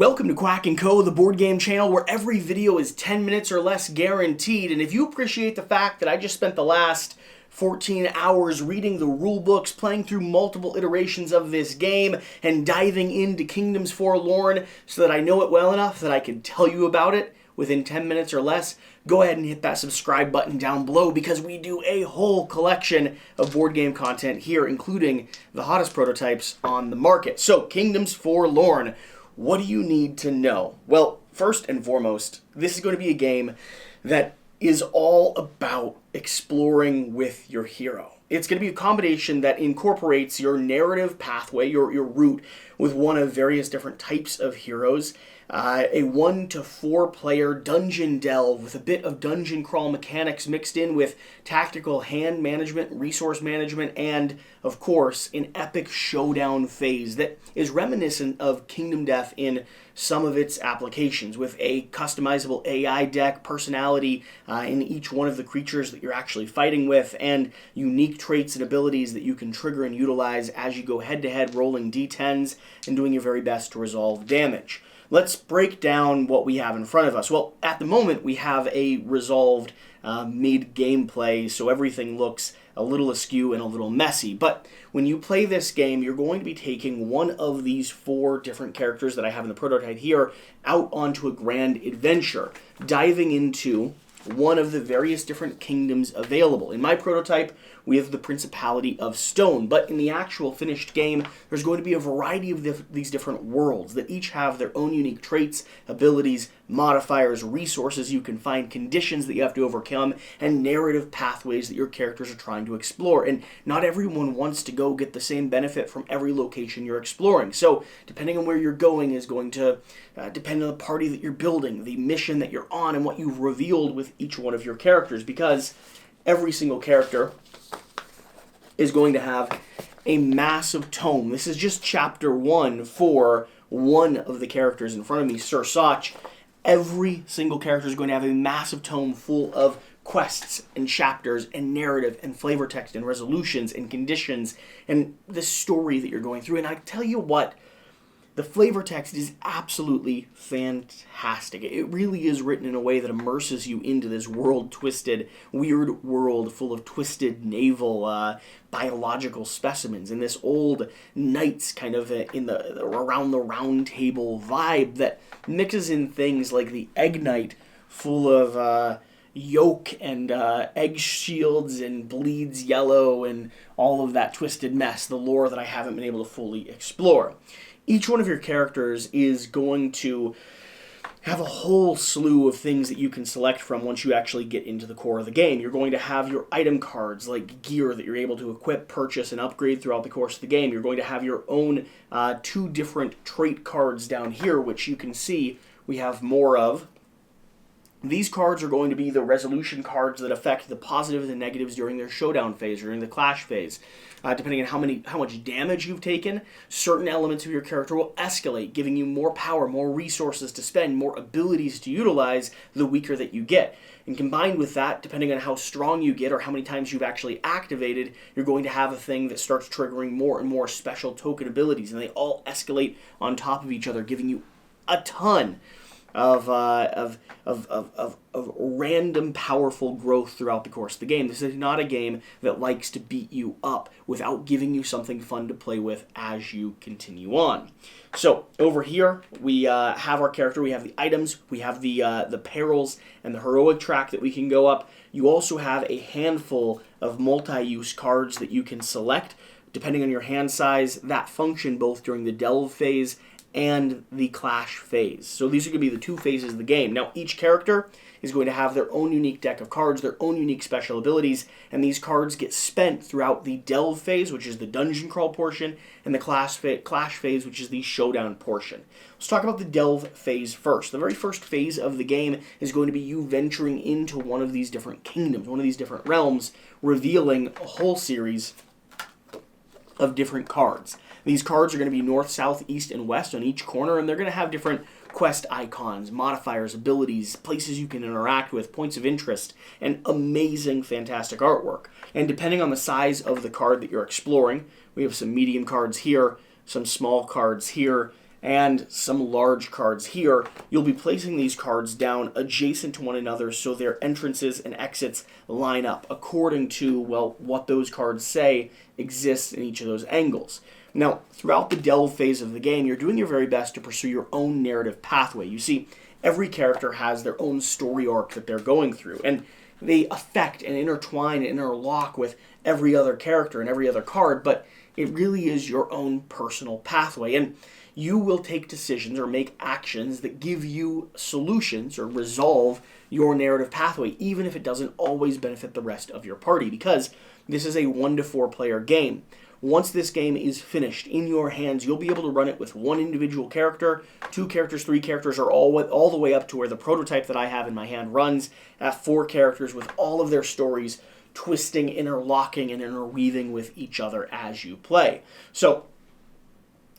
Welcome to Quack&Co, the board game channel where every video is 10 minutes or less guaranteed. And if you appreciate the fact that I just spent the last 14 hours reading the rule books, playing through multiple iterations of this game, and diving into Kingdoms Forlorn so that I know it well enough that I can tell you about it within 10 minutes or less, go ahead and hit that subscribe button down below because we do a whole collection of board game content here, including the hottest prototypes on the market. So, Kingdoms Forlorn. What do you need to know? Well, first and foremost, this is going to be a game that is all about exploring with your hero. It's going to be a combination that incorporates your narrative pathway, your route, with one of various different types of heroes. A 1 to 4 player dungeon delve with a bit of dungeon crawl mechanics mixed in with tactical hand management, resource management, and, of course, an epic showdown phase that is reminiscent of Kingdom Death in some of its applications, with a customizable AI deck, personality in each one of the creatures that you're actually fighting with, and unique traits and abilities that you can trigger and utilize as you go head-to-head rolling d10s and doing your very best to resolve damage. Let's break down what we have in front of us. Well, at the moment, we have a resolved mid-gameplay, so everything looks a little askew and a little messy. But when you play this game, you're going to be taking one of these 4 different characters that I have in the prototype here out onto a grand adventure, diving into one of the various different kingdoms available. In my prototype, we have the Principality of Stone, but in the actual finished game, there's going to be a variety of these different worlds that each have their own unique traits, abilities, modifiers, resources you can find, conditions that you have to overcome, and narrative pathways that your characters are trying to explore. And not everyone wants to go get the same benefit from every location you're exploring. So, depending on where you're going is going to depend on the party that you're building, the mission that you're on, and what you've revealed with each one of your characters, because every single character is going to have a massive tome. This is just chapter 1 for one of the characters in front of me, Sir Soch. Every single character is going to have a massive tome full of quests and chapters and narrative and flavor text and resolutions and conditions and the story that you're going through. And I tell you what, the flavor text is absolutely fantastic. It really is written in a way that immerses you into this world-twisted, weird world full of twisted naval biological specimens and this old knights kind of in the around the round table vibe that mixes in things like the egg knight full of yolk and egg shields and bleeds yellow and all of that twisted mess, the lore that I haven't been able to fully explore. Each one of your characters is going to have a whole slew of things that you can select from once you actually get into the core of the game. You're going to have your item cards, like gear that you're able to equip, purchase, and upgrade throughout the course of the game. You're going to have your own 2 different trait cards down here, which you can see we have more of. These cards are going to be the resolution cards that affect the positives and negatives during their showdown phase, during the clash phase. Depending on how much damage you've taken, certain elements of your character will escalate, giving you more power, more resources to spend, more abilities to utilize the weaker that you get. And combined with that, depending on how strong you get or how many times you've actually activated, you're going to have a thing that starts triggering more and more special token abilities, and they all escalate on top of each other, giving you a ton of random powerful growth throughout the course of the game. This is not a game that likes to beat you up without giving you something fun to play with as you continue on. So over here we have our character, we have the items, we have the perils and the heroic track that we can go up. You also have a handful of multi-use cards that you can select depending on your hand size that function both during the delve phase and the clash phase. So these are going to be the 2 phases of the game. Now each character is going to have their own unique deck of cards, their own unique special abilities, and these cards get spent throughout the delve phase, which is the dungeon crawl portion, and the clash phase, which is the showdown portion. Let's talk about the delve phase first. The very first phase of the game is going to be you venturing into one of these different kingdoms, one of these different realms, revealing a whole series of different cards. These cards are going to be north, south, east, and west on each corner, and they're going to have different quest icons, modifiers, abilities, places you can interact with, points of interest, and amazing, fantastic artwork. And depending on the size of the card that you're exploring, we have some medium cards here, some small cards here, and some large cards here. You'll be placing these cards down adjacent to one another so their entrances and exits line up according to, well, what those cards say exists in each of those angles. Now, throughout the delve phase of the game, you're doing your very best to pursue your own narrative pathway. You see, every character has their own story arc that they're going through, and they affect and intertwine and interlock with every other character and every other card, but it really is your own personal pathway, and you will take decisions or make actions that give you solutions or resolve your narrative pathway, even if it doesn't always benefit the rest of your party, because this is a 1 to 4 player game. Once this game is finished in your hands, you'll be able to run it with one individual character, 2 characters, 3 characters, or all the way up to where the prototype that I have in my hand runs at 4 characters with all of their stories twisting, interlocking, and interweaving with each other as you play. So,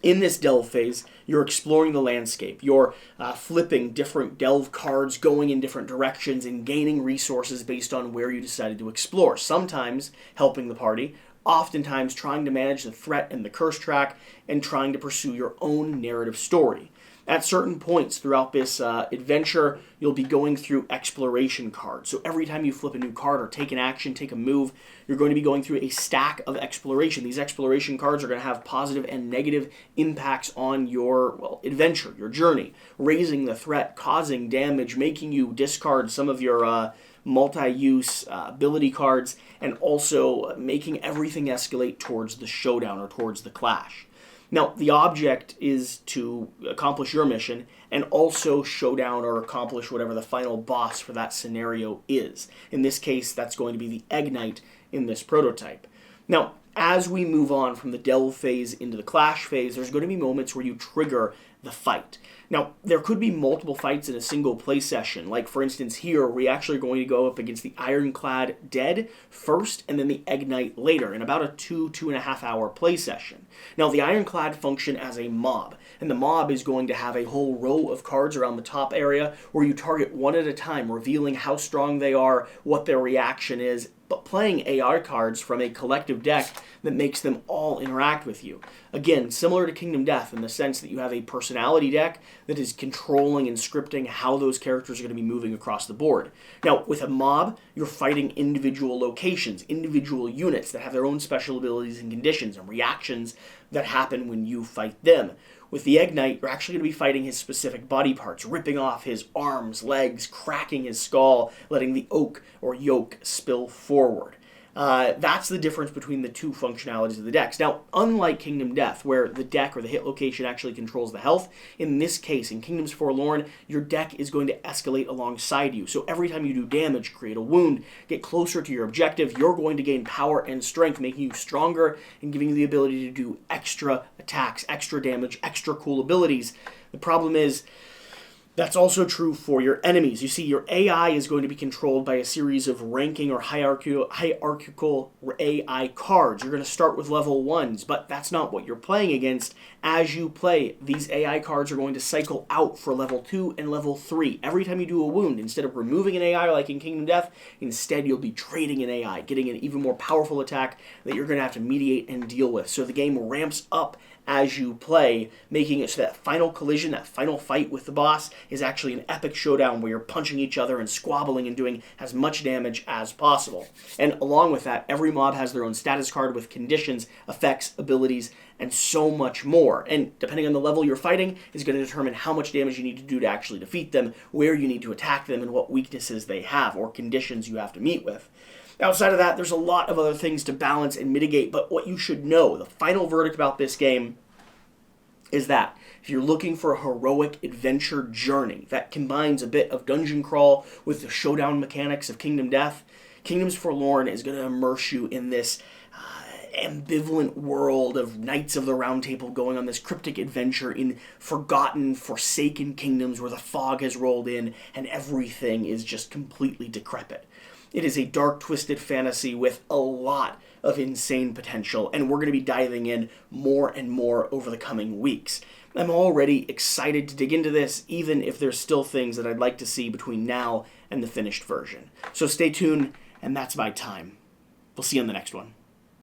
in this delve phase, you're exploring the landscape. You're flipping different delve cards, going in different directions, and gaining resources based on where you decided to explore. Sometimes helping the party, oftentimes trying to manage the threat and the curse track, and trying to pursue your own narrative story. At certain points throughout this adventure, you'll be going through exploration cards. So every time you flip a new card or take an action, take a move, you're going to be going through a stack of exploration. These exploration cards are going to have positive and negative impacts on your, well, adventure, your journey, raising the threat, causing damage, making you discard some of your multi-use ability cards, and also making everything escalate towards the showdown or towards the clash. Now, the object is to accomplish your mission and also showdown or accomplish whatever the final boss for that scenario is. In this case, that's going to be the Egg Knight in this prototype. Now, as we move on from the delve phase into the clash phase, there's going to be moments where you trigger the fight. Now, there could be multiple fights in a single play session. Like, for instance, here, we're actually going to go up against the Ironclad Dead first, and then the Egg Knight later, in about a 2.5 hour play session. Now, the Ironclad function as a mob, and the mob is going to have a whole row of cards around the top area where you target one at a time, revealing how strong they are, what their reaction is, but playing AI cards from a collective deck that makes them all interact with you. Again, similar to Kingdom Death in the sense that you have a personality deck that is controlling and scripting how those characters are going to be moving across the board. Now, with a mob, you're fighting individual locations, individual units that have their own special abilities and conditions and reactions that happen when you fight them. With the Egg Knight, you're actually going to be fighting his specific body parts, ripping off his arms, legs, cracking his skull, letting the oak or yolk spill forward. That's the difference between the two functionalities of the decks. Now, unlike Kingdom Death, where the deck or the hit location actually controls the health, in this case, in Kingdoms Forlorn, your deck is going to escalate alongside you. So every time you do damage, create a wound, get closer to your objective, you're going to gain power and strength, making you stronger and giving you the ability to do extra attacks, extra damage, extra cool abilities. The problem is, that's also true for your enemies. You see, your AI is going to be controlled by a series of ranking or hierarchical AI cards. You're going to start with level 1s, but that's not what you're playing against. As you play, these AI cards are going to cycle out for level 2 and level 3. Every time you do a wound, instead of removing an AI like in Kingdom Death, instead you'll be trading an AI, getting an even more powerful attack that you're going to have to mediate and deal with. So the game ramps up as you play, making it so that final collision, that final fight with the boss, is actually an epic showdown where you're punching each other and squabbling and doing as much damage as possible. And along with that, every mob has their own status card with conditions, effects, abilities, and so much more. And depending on the level you're fighting, is going to determine how much damage you need to do to actually defeat them, where you need to attack them, and what weaknesses they have or conditions you have to meet with. Outside of that, there's a lot of other things to balance and mitigate, but what you should know, the final verdict about this game, is that if you're looking for a heroic adventure journey that combines a bit of dungeon crawl with the showdown mechanics of Kingdom Death, Kingdoms Forlorn is going to immerse you in this ambivalent world of Knights of the Round Table going on this cryptic adventure in forgotten, forsaken kingdoms where the fog has rolled in and everything is just completely decrepit. It is a dark, twisted fantasy with a lot of insane potential, and we're going to be diving in more and more over the coming weeks. I'm already excited to dig into this, even if there's still things that I'd like to see between now and the finished version. So stay tuned, and that's my time. We'll see you on the next one.